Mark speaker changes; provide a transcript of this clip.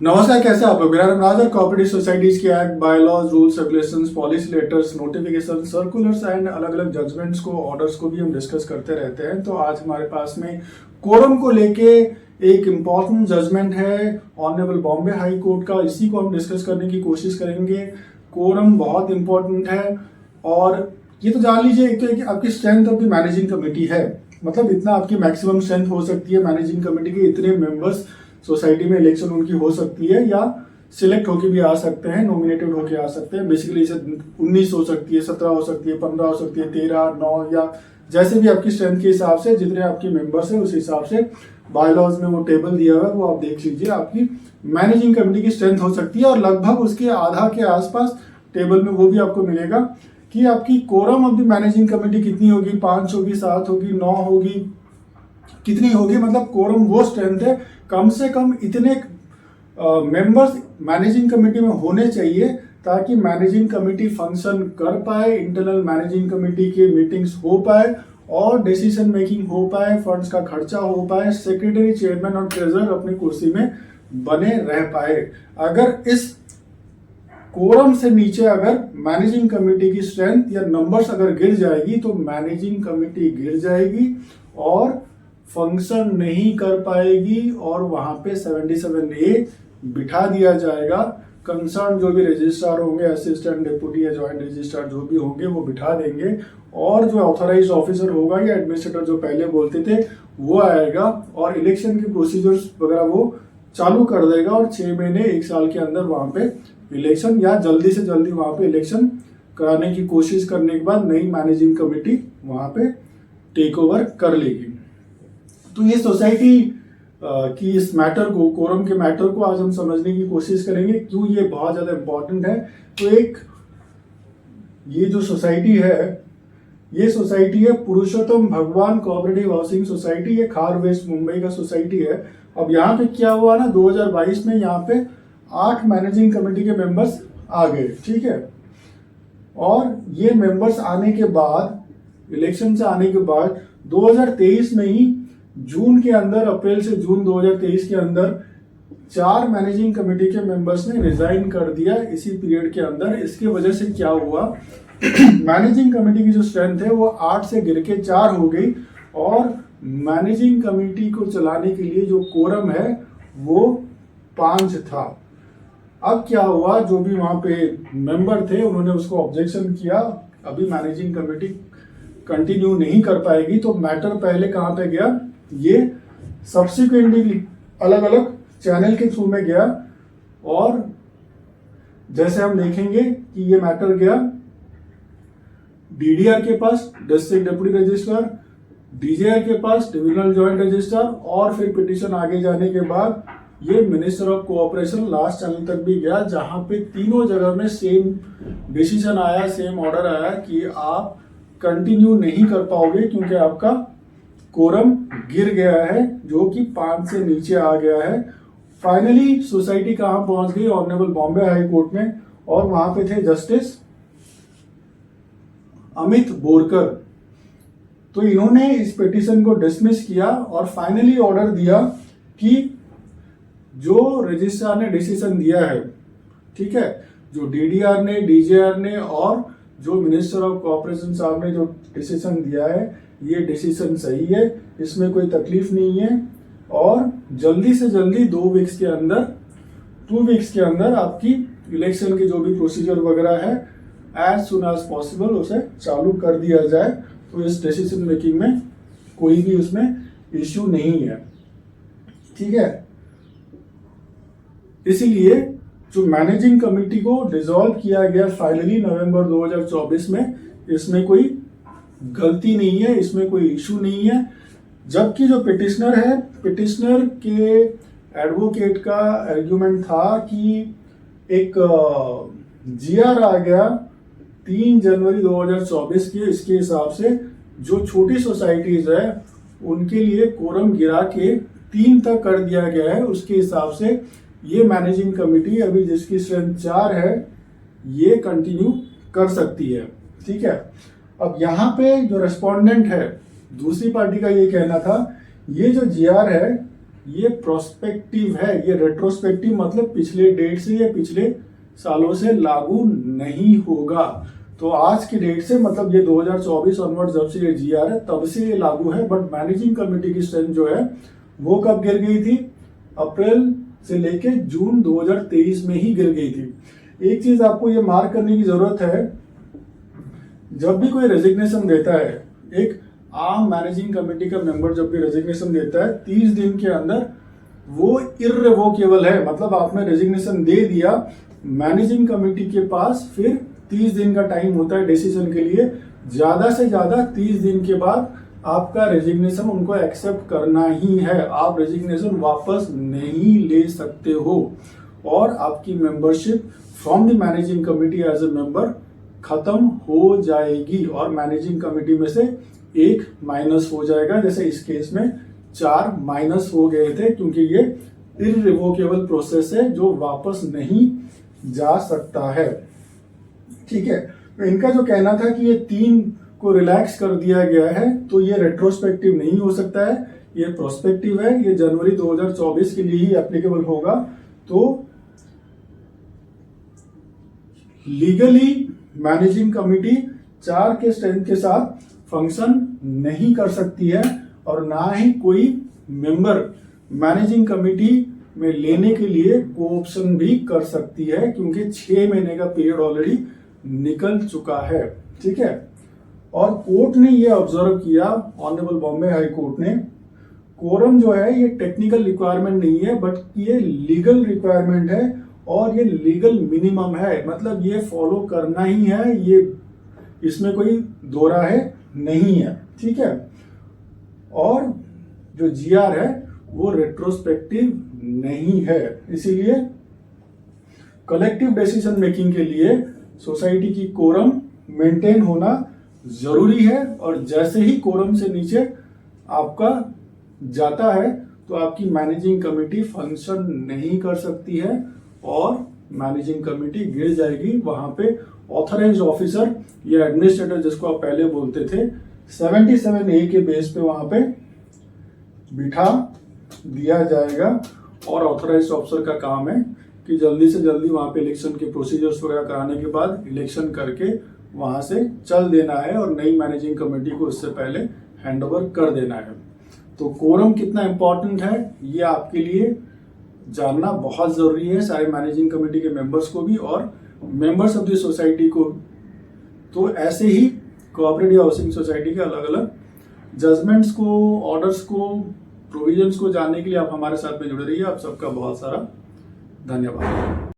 Speaker 1: नमस्कार, कैसे आप लोग। मेरा नाम राज और कोऑपरेटिव सोसाइटीज के act, bylaws, rules, regulations, policy letters, notification, circulars and अलग अलग जजमेंट्स को, ऑर्डर्स को भी हम डिस्कस करते रहते हैं। तो आज हमारे पास में कोरम को लेके एक इम्पॉर्टेंट जजमेंट है ऑनरेबल बॉम्बे हाई कोर्ट का। इसी को हम डिस्कस करने की कोशिश करेंगे। कोरम बहुत इंपॉर्टेंट है और ये तो जान लीजिए एक तो कि आपकी strength of the managing committee है, मतलब इतना आपकी मैक्सिमम स्ट्रेंथ हो सकती है मैनेजिंग कमेटी के। इतने मेंबर्स सोसाइटी में इलेक्शन उनकी हो सकती है या सिलेक्ट होके भी आ सकते हैं, नॉमिनेटेड होके आ सकते हैं। बेसिकली इसे 19 हो सकती है, 17 हो सकती है, 15 हो सकती है, 13, 9 या जैसे भी आपकी स्ट्रेंथ के हिसाब से, जितने आपके मेंबर्स हैं उस हिसाब से बायलॉज में वो टेबल दिया हुआ है, वो आप देख लीजिए। आपकी मैनेजिंग कमेटी की स्ट्रेंथ हो सकती है और लगभग उसके आधा के आसपास टेबल में वो भी आपको मिलेगा कि आपकी quorum of the managing committee कितनी होगी। 5 होगी, 7 होगी, 9 होगी, कितनी होगी। मतलब कोरम वो स्ट्रेंथ है, कम से कम इतने मेंबर्स मैनेजिंग कमेटी में होने चाहिए ताकि मैनेजिंग कमेटी फंक्शन कर पाए, इंटरनल मैनेजिंग कमेटी के मीटिंग्स हो पाए और डिसीजन मेकिंग हो पाए, फंड्स का खर्चा हो पाए, सेक्रेटरी, चेयरमैन और ट्रेजरर अपनी कुर्सी में बने रह पाए। अगर इस कोरम से नीचे अगर मैनेजिंग कमेटी की स्ट्रेंथ या नंबर्स अगर गिर जाएगी तो मैनेजिंग कमेटी गिर जाएगी और फंक्शन नहीं कर पाएगी और वहां पे 77A बिठा दिया जाएगा। कंसर्न जो भी रजिस्ट्रार होंगे, असिस्टेंट डिप्टी या ज्वाइंट रजिस्ट्रार जो भी होंगे वो बिठा देंगे और जो ऑथराइज्ड ऑफिसर होगा या एडमिनिस्ट्रेटर जो पहले बोलते थे वो आएगा और इलेक्शन के प्रोसीजर्स वगैरह वो चालू कर देगा और 6 महीने 1 साल के अंदर वहां पे इलेक्शन या जल्दी से जल्दी वहां पे इलेक्शन कराने की कोशिश करने के बाद नई मैनेजिंग कमेटी वहां पे टेक ओवर कर लेगी। तो ये सोसाइटी की इस मैटर को, कोरम के मैटर को आज हम समझने की कोशिश करेंगे, क्यों ये बहुत ज्यादा इंपॉर्टेंट है। तो एक ये जो सोसाइटी है, ये सोसाइटी है पुरुषोत्तम भगवान कोऑपरेटिव हाउसिंग सोसाइटी। ये खार वेस्ट मुंबई का सोसाइटी है। अब यहाँ पे क्या हुआ ना, 2022 में यहाँ पे 8 मैनेजिंग कमेटी के मेंबर्स आ गए, ठीक है। और ये मेंबर्स आने के बाद, इलेक्शन से आने के बाद 2023 में ही जून के अंदर, अप्रैल से जून 2023 के अंदर 4 मैनेजिंग कमेटी के मेंबर्स ने रिजाइन कर दिया इसी पीरियड के अंदर। इसकी वजह से क्या हुआ, मैनेजिंग कमेटी की जो स्ट्रेंथ है वो 8 से गिर के 4 हो गई और मैनेजिंग कमेटी को चलाने के लिए जो कोरम है वो 5 था। अब क्या हुआ, जो भी वहां पे मेंबर थे उन्होंने उसको ऑब्जेक्शन किया, अभी मैनेजिंग कमेटी कंटिन्यू नहीं कर पाएगी। तो मैटर पहले कहां पे गया, ये सब्सिक्वेंटली अलग अलग चैनल के थ्रू में गया और जैसे हम देखेंगे कि ये मैटर गया डीडीआर के पास, डिस्ट्रिक्ट डिप्टी रजिस्ट्रार, डीजेआर के पास, डिविजनल जॉइंट रजिस्ट्रार, और फिर पिटीशन आगे जाने के बाद ये minister of cooperation last channel तक भी गया, जहां पे तीनों जगह में सेम डिसीजन आया, सेम ऑर्डर आया कि आप कंटिन्यू नहीं कर पाओगे क्योंकि आपका कोरम गिर गया है, जो कि 5 से नीचे आ गया है। फाइनली सोसाइटी कहां पहुंच गई, ऑनरेबल बॉम्बे हाई कोर्ट में, और वहां पे थे जस्टिस अमित बोरकर। तो इन्होंने इस पिटीशन को डिसमिस किया और फाइनली ऑर्डर दिया कि जो रजिस्ट्रार ने डिसीजन दिया है, ठीक है, जो डीडीआर ने, डीजेआर ने और जो मिनिस्टर ऑफ कोऑपरेशन साहब ने जो डिसीजन दिया है, ये डिसीजन सही है, इसमें कोई तकलीफ नहीं है और जल्दी से जल्दी 2 वीक्स के अंदर, 2 वीक्स के अंदर आपकी इलेक्शन की जो भी प्रोसीजर वगैरह है एज सुन एज पॉसिबल उसे चालू कर दिया जाए। तो इस डिसीजन मेकिंग में कोई भी उसमें इश्यू नहीं है, ठीक है। इसीलिए जो मैनेजिंग कमेटी को डिसॉल्व किया गया फाइनली नवंबर 2024 में, इसमें कोई गलती नहीं है, इसमें कोई इशू नहीं है। जबकि जो पिटिशनर है, पिटिशनर के एडवोकेट का आर्ग्यूमेंट था कि एक जीआर आ गया 3 जनवरी 2024 के, इसके हिसाब से जो छोटी सोसाइटीज है उनके लिए कोरम गिरा के 3 तक कर दिया गया है। उसके हिसाब से ये मैनेजिंग कमेटी अभी जिसकी स्ट्रेंथ 4 है ये कंटिन्यू कर सकती है, ठीक है। अब यहाँ पे जो रेस्पोंडेंट है, दूसरी पार्टी का ये कहना था ये जो जीआर है ये प्रोस्पेक्टिव है, ये रेट्रोस्पेक्टिव मतलब पिछले डेट से या पिछले सालों से लागू नहीं होगा। तो आज की डेट से मतलब ये 2024 ऑनवर्ड जब से ये जीआर है तब से ये लागू है। बट मैनेजिंग कमेटी की स्ट्रेंथ जो है वो कब गिर गई थी? अप्रैल से लेके जून 2023 में ही गिर गई थी। एक चीज आपको ये मार्क करने की जरूरत है, जब भी कोई रेजिग्नेशन देता है, एक आम मैनेजिंग कमेटी का मेंबर जब भी रेजिग्नेशन देता है 30 दिन के अंदर वो इर्रेवोकेबल है। मतलब आपने रेजिग्नेशन दे दिया, मैनेजिंग कमेटी के पास फिर 30 दिन का टाइम होता है डिसीजन के लिए। ज्यादा से ज्यादा 30 दिन के बाद आपका रेजिग्नेशन उनको एक्सेप्ट करना ही है। आप रेजिग्नेशन वापस नहीं ले सकते हो और आपकी membership from the managing committee as a member खत्म हो जाएगी और मैनेजिंग कमेटी में से एक माइनस हो जाएगा। जैसे इस केस में 4 माइनस हो गए थे क्योंकि ये इररिवोकेबल प्रोसेस है जो वापस नहीं जा सकता है। ठीक है, तो इनका जो कहना था कि ये 3 को रिलैक्स कर दिया गया है, तो ये रेट्रोस्पेक्टिव नहीं हो सकता है, ये प्रोस्पेक्टिव है। ये जनवरी 2024 के लिए ही एप्लीकेबल होगा। तो लीगली मैनेजिंग कमेटी 4 के स्ट्रेंथ के साथ फंक्शन नहीं कर सकती है और ना ही कोई मेंबर मैनेजिंग कमेटी में लेने के लिए कोऑप्शन भी कर सकती है क्योंकि 6 महीने का पीरियड ऑलरेडी निकल चुका है। ठीक है, और कोर्ट ने ये ऑब्जर्व किया, ऑनरेबल बॉम्बे हाई कोर्ट ने, कोरम जो है ये टेक्निकल रिक्वायरमेंट नहीं है बट ये लीगल रिक्वायरमेंट है और ये लीगल मिनिमम है। मतलब ये फॉलो करना ही है, ये इसमें कोई दो राय नहीं है। ठीक है, और जो जीआर है वो रेट्रोस्पेक्टिव नहीं है, इसीलिए कलेक्टिव डिसीजन मेकिंग के लिए सोसाइटी की कोरम मेंटेन होना जरूरी है। और जैसे ही कोरम से नीचे आपका जाता है तो आपकी मैनेजिंग कमेटी फंक्शन नहीं कर सकती है और मैनेजिंग कमेटी गिर जाएगी। वहां पे ऑथराइज्ड ऑफिसर या एडमिनिस्ट्रेटर जिसको आप पहले बोलते थे 77A के बेस पे वहां पे बिठा दिया जाएगा और ऑथराइज्ड ऑफिसर का काम है कि जल्दी से जल्दी वहां पे इलेक्शन के प्रोसीजर्स वगैरह कराने के बाद इलेक्शन करके वहां से चल देना है और नई मैनेजिंग कमेटी को इससे पहले हैंडओवर कर देना है। तो कोरम कितना इंपॉर्टेंट है ये आपके लिए जानना बहुत जरूरी है, सारे मैनेजिंग कमेटी के मेंबर्स को भी और मेंबर्स ऑफ द सोसाइटी को। तो ऐसे ही कोऑपरेटिव हाउसिंग सोसाइटी के अलग अलग जजमेंट्स को, ऑर्डर्स को, प्रोविजंस को जानने के लिए आप हमारे साथ में जुड़े रहिए। आप सबका बहुत सारा धन्यवाद।